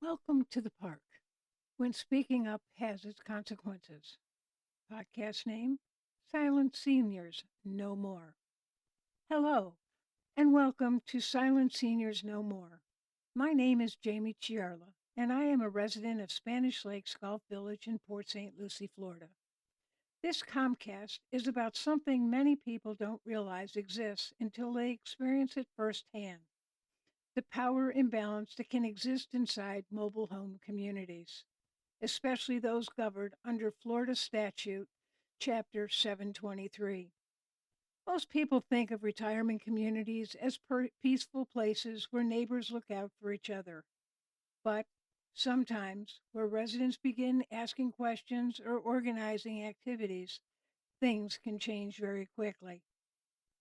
Welcome to the park. When speaking up has its consequences. Podcast name Silent Seniors No More. Hello, and welcome to Silent Seniors No More. My name is Jaime Ciarla, and I am a resident of Spanish Lakes Golf Village in Port St. Lucie, Florida. This Comcast is about something many people don't realize exists until they experience it firsthand: the power imbalance that can exist inside mobile home communities, especially those governed under Florida Statute Chapter 723. Most people think of retirement communities as peaceful places where neighbors look out for each other. But sometimes, where residents begin asking questions or organizing activities, things can change very quickly.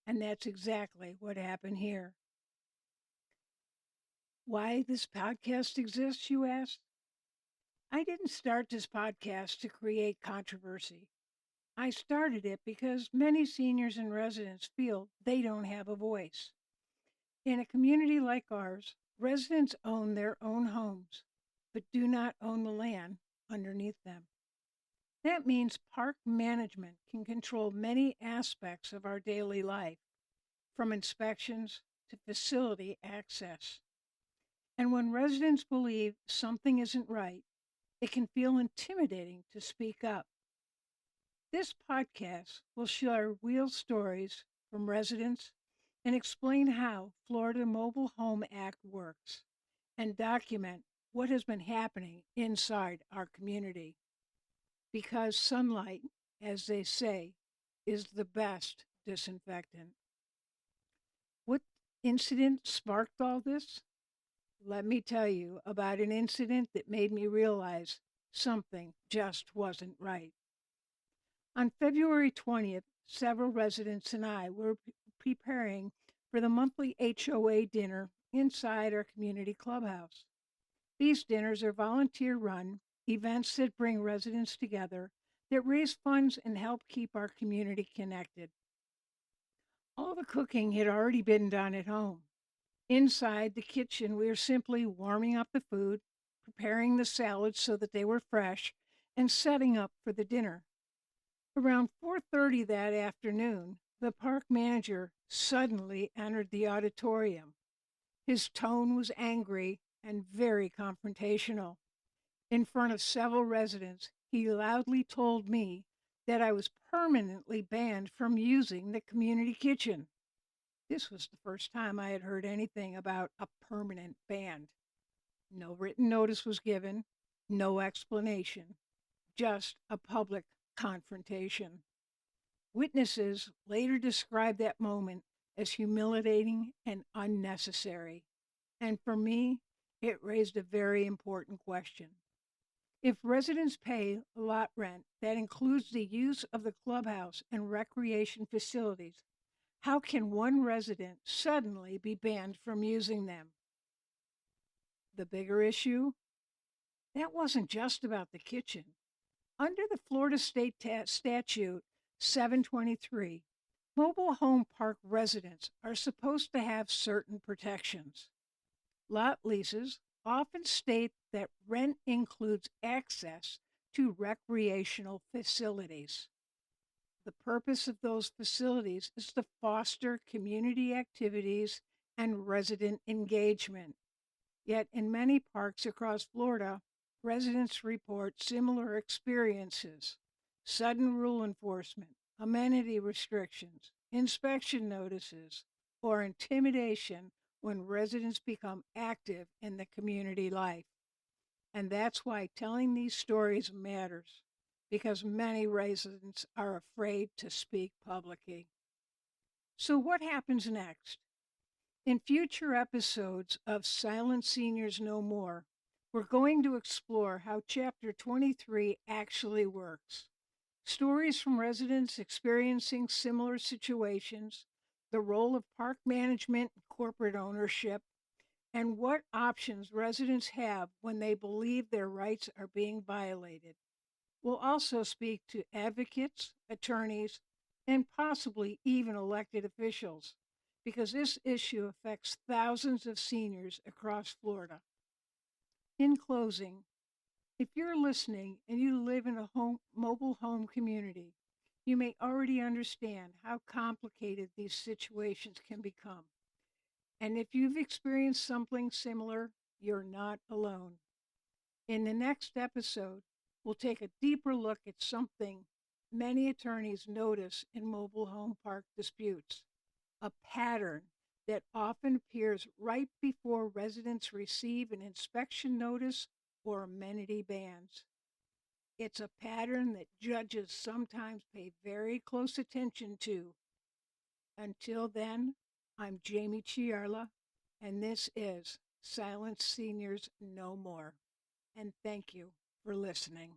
And that's exactly what happened here. Why this podcast exists, you ask? I didn't start this podcast to create controversy. I started it because many seniors and residents feel they don't have a voice. In a community like ours, residents own their own homes, but do not own the land underneath them. That means park management can control many aspects of our daily life, from inspections to facility access. And when residents believe something isn't right, it can feel intimidating to speak up. This podcast will share real stories from residents and explain how Florida Mobile Home Act works and document what has been happening inside our community. Because sunlight, as they say, is the best disinfectant. What incident sparked all this? Let me tell you about an incident that made me realize something just wasn't right. On February 20th, several residents and I were preparing for the monthly HOA dinner inside our community clubhouse. These dinners are volunteer run events that bring residents together, that raise funds and help keep our community connected. All the cooking had already been done at home. Inside the kitchen, we were simply warming up the food, preparing the salads so that they were fresh, and setting up for the dinner. Around 4:30 that afternoon, the park manager suddenly entered the auditorium. His tone was angry and very confrontational. In front of several residents, he loudly told me that I was permanently banned from using the community kitchen. This was the first time I had heard anything about a permanent ban. No written notice was given, no explanation, just a public confrontation. Witnesses later described that moment as humiliating and unnecessary. And for me, it raised a very important question. If residents pay lot rent that includes the use of the clubhouse and recreation facilities, how can one resident suddenly be banned from using them? The bigger issue? That wasn't just about the kitchen. Under the Florida State Statute 723, mobile home park residents are supposed to have certain protections. Lot leases often state that rent includes access to recreational facilities. The purpose of those facilities is to foster community activities and resident engagement. Yet, in many parks across Florida, residents report similar experiences: sudden rule enforcement, amenity restrictions, inspection notices, or intimidation when residents become active in the community life. And that's why telling these stories matters, because many residents are afraid to speak publicly. So, what happens next? In future episodes of Silent Seniors No More, we're going to explore how Chapter 23 actually works. Stories from residents experiencing similar situations, the role of park management and corporate ownership, and what options residents have when they believe their rights are being violated. We'll also speak to advocates, attorneys, and possibly even elected officials, because this issue affects thousands of seniors across Florida. In closing, if you're listening and you live in a mobile home community, you may already understand how complicated these situations can become. And if you've experienced something similar, you're not alone. In the next episode, we'll take a deeper look at something many attorneys notice in mobile home park disputes, a pattern that often appears right before residents receive an inspection notice or amenity bans. It's a pattern that judges sometimes pay very close attention to. Until then, I'm Jaime Ciarla, and this is Silence Seniors No More. And thank you for listening.